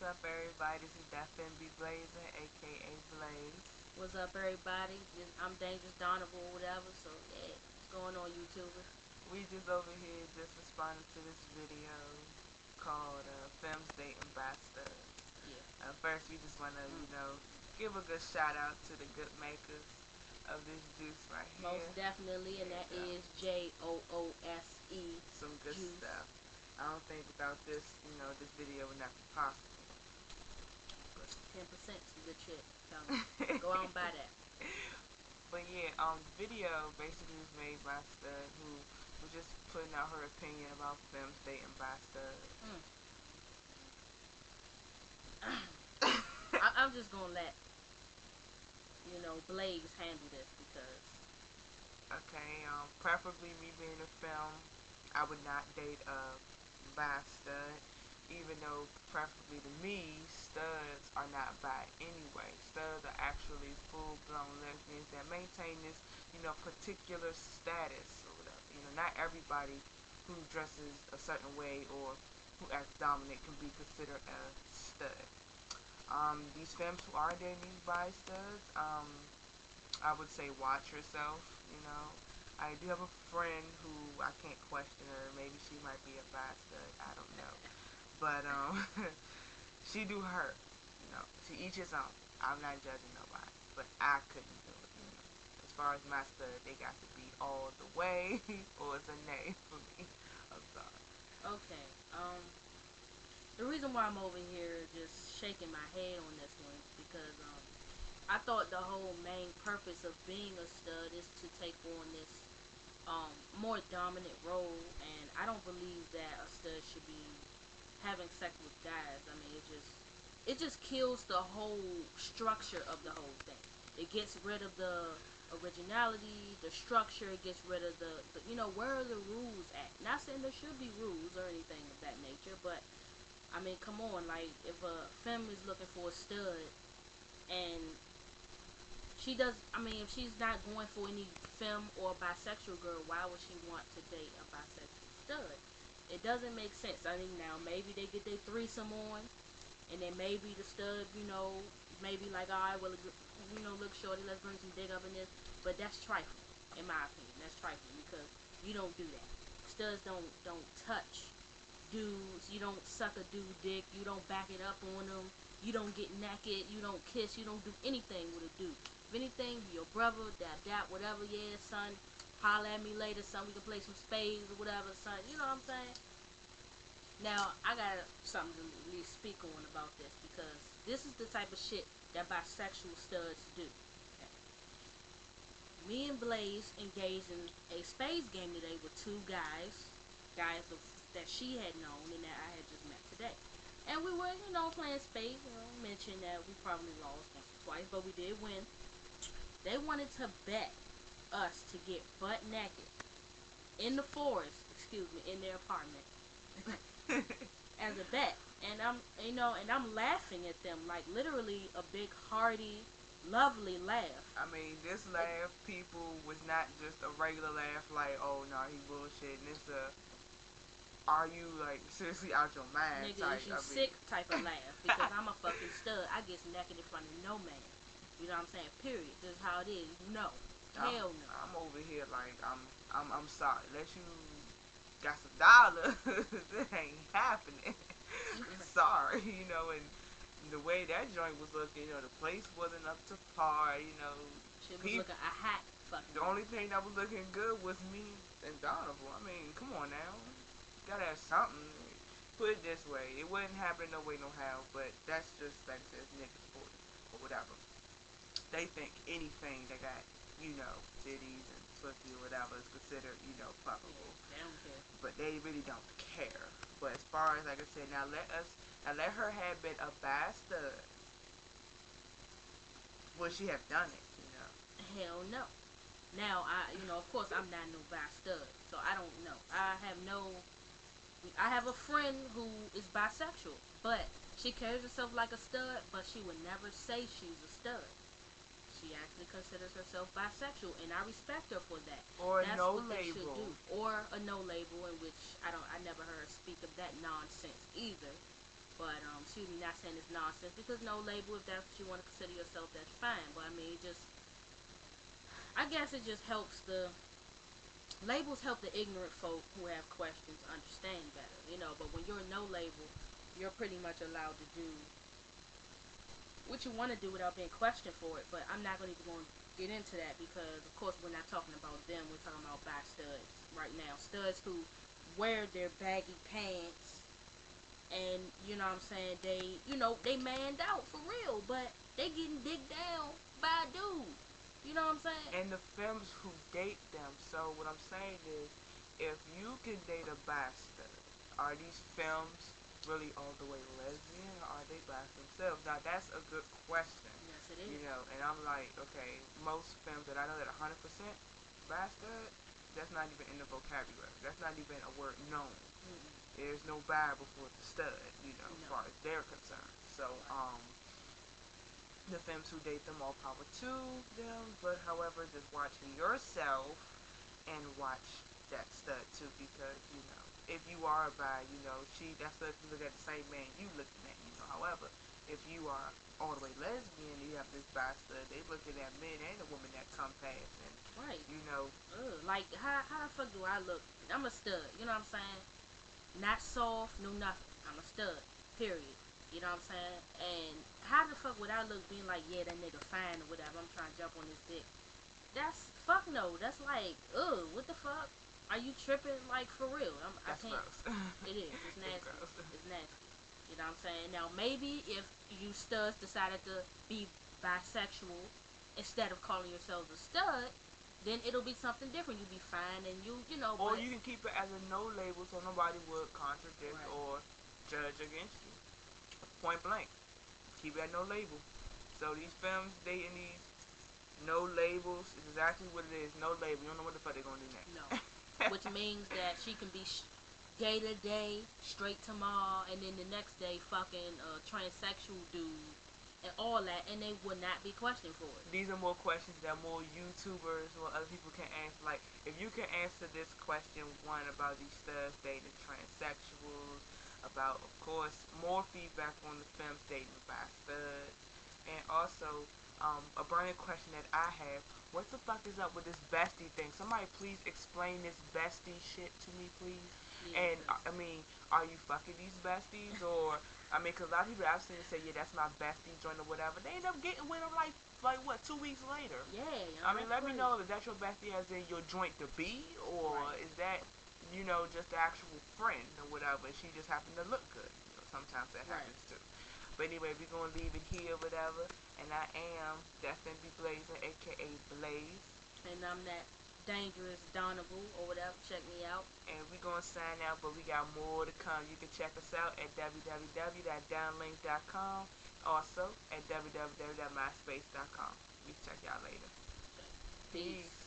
up, everybody? This is That Be Blazing, aka Blaze. What's up, everybody? I'm Dangerous Donovan or whatever. So yeah, what's going on, YouTuber? We just over here just responding to this video called Femmes Dating Bastards. Yeah. First, we just want to, give a good shout out to the good makers of this juice right Most here. definitely, and There that you go. is JOOSE Some good juice. stuff. I don't think without this, this video would not be possible. 10% some good shit. Go out and buy that. But yeah, video basically was made by Stud, who was just putting out her opinion about femmes dating by Stud. I'm just gonna let Blaze handle this because Okay, preferably me being a femme, I would not date a bi stud, even though preferably to me, studs are not bi anyway. Studs are actually full-blown lesbians that maintain this, particular status or whatever. Not everybody who dresses a certain way or who acts dominant can be considered a stud. These femmes who are dating these bi studs, I would say watch yourself. I do have a friend who I can't question her. Maybe she might be a bastard. I don't know, but she do her. To each his own. I'm not judging nobody, but I couldn't do it. As far as my stud, they got to be all the way, or it's a nay for me. I'm sorry. okay. The reason why I'm over here just shaking my head on this one is because I thought the whole main purpose of being a stud is to take on this more dominant role, and I don't believe that a stud should be having sex with guys. I mean, it just kills the whole structure of the whole thing. It gets rid of the originality, the structure. It gets rid of the where are the rules at? Not saying there should be rules or anything of that nature, but I mean, come on, like if a femme is looking for a stud and she does, I mean, if she's not going for any femme or bisexual girl, why would she want to date a bisexual stud? It doesn't make sense. I mean, now maybe they get their threesome on, and then maybe the stud, maybe like, all right, well, look, shorty, let's bring some dick up in this. But that's trifling, in my opinion. That's trifling because you don't do that. Studs don't touch dudes. You don't suck a dude dick. You don't back it up on them. You don't get naked. You don't kiss. You don't do anything with a dude. If anything, your brother, dap, whatever, yeah, son, holler at me later, son, we can play some spades or whatever, son. You know what I'm saying? Now, I got something to at least speak on about this because this is the type of shit that bisexual studs do. Okay. Me and Blaze engaged in a spades game today with two guys that she had known and that I had just met today. And we were, playing spades. Mentioned that we probably lost once or twice, but we did win. They wanted to bet us to get butt naked in the forest, in their apartment, as a bet. And I'm laughing at them like literally a big hearty, lovely laugh. I mean, this laugh, people, was not just a regular laugh like, oh, no, he bullshitting. It's a, are you, like, seriously out your mind Nigga, type. is you sick type of laugh because I'm a fucking stud. I get naked in front of no man. You know what I'm saying? Period. This is how it is. No. Hell no. I'm over here like I'm sorry. Unless you got some dollars, it ain't happening. Sorry, and the way that joint was looking, the place wasn't up to par, Shit was looking a hat fucking. The only thing that was looking good was me and Donovan. I mean, come on now. Gotta have something. Put it this way, it wouldn't happen no way, no how, but that's just like I said, niggas for it, or whatever. They think anything that got, titties and pussy or whatever is considered, fuckable. Yeah, they don't care. But they really don't care. But as far as, like I said, now let her have been a bastard. Would she have done it? Hell no. Now of course I'm not no stud, so I don't know. I have a friend who is bisexual, but she carries herself like a stud, but she would never say she's a stud. She actually considers herself bisexual, and I respect her for that. Or That's no what they should label. do. Or a no label, in which I never heard her speak of that nonsense either. But excuse me, not saying it's nonsense because no label. If that's what you want to consider yourself, that's fine. But I mean, it just I guess it just helps the labels help the ignorant folk who have questions understand better, you know. But when you're no label, you're pretty much allowed to do what you want to do without being questioned for it. But I'm not going to even going to get into that because, of course, we're not talking about them. We're talking about by studs right now. Studs who wear their baggy pants and, you know what I'm saying, they manned out for real, but they getting digged down by a dude. You know what I'm saying? And the femmes who date them. So what I'm saying is, if you can date a bastard, are these femmes really all the way lesbian, or are they by themselves? Now that's a good question. Yes, it is. You know, and I'm like, okay, most femmes that I know that 100% bastard, that's not even in the vocabulary. That's not even a word known. Mm-mm. There's no bad before the stud, you know, as No. far as they're concerned. So, the femmes who date them, all power to them. But however, just watching yourself and watch that stud too, because you know, if you are bi, you know, that's if you look at the same man you looking at, you know. However, if you are all the way lesbian, you have this bi stud, they looking at men and a woman that come past, and Right. you know, Ugh, like how the fuck do I look? I'm a stud. You know what I'm saying? Not soft, no nothing. I'm a stud. Period. You know what I'm saying? And how the fuck would I look being like, yeah, that nigga fine or whatever? I'm trying to jump on his dick. That's fuck no. That's like, ugh, what the fuck? Are you tripping? Like for real? I that's can't. gross. It is. It's It's nasty. gross. It's nasty. You know what I'm saying? Now maybe if you studs decided to be bisexual instead of calling yourselves a stud, then it'll be something different. You'll be fine and you know. Or But you can keep it as a no label, so nobody would contradict right, or judge against you. Point blank. Keep it at no label. So these femmes dating these no labels is exactly what it is. No label. You don't know what the fuck they're gonna do no. next. Which means that she can be gay today, straight tomorrow, and then the next day fucking a transsexual dude and all that, and they would not be questioned for it. These are more questions that more YouTubers or other people can answer. Like, if you can answer this question, one about these studs dating transsexuals, about, of course, more feedback on the femmes dating by studs, and also a burning question that I have: what the fuck is up with this bestie thing? Somebody please explain this bestie shit to me, please. Yeah, And I mean, are you fucking these besties, or I mean, cause a lot of people I've seen say, yeah, that's my bestie joint or whatever. They end up getting with them like what, 2 weeks later. yeah, I mean, that's let me crazy. know if that's your bestie as in your joint to be, or Right. is that, you know, just the actual friend or whatever. She just happened to look good. You know, sometimes that Right. happens too. But anyway, we're gonna leave it here, whatever. And I am Definitely Blazer, aka Blaze. And I'm that dangerous Donable or whatever. Check me out. And we're going to sign out, but we got more to come. You can check us out at www.downlink.com. Also at www.myspace.com. We check y'all later. Peace. Peace.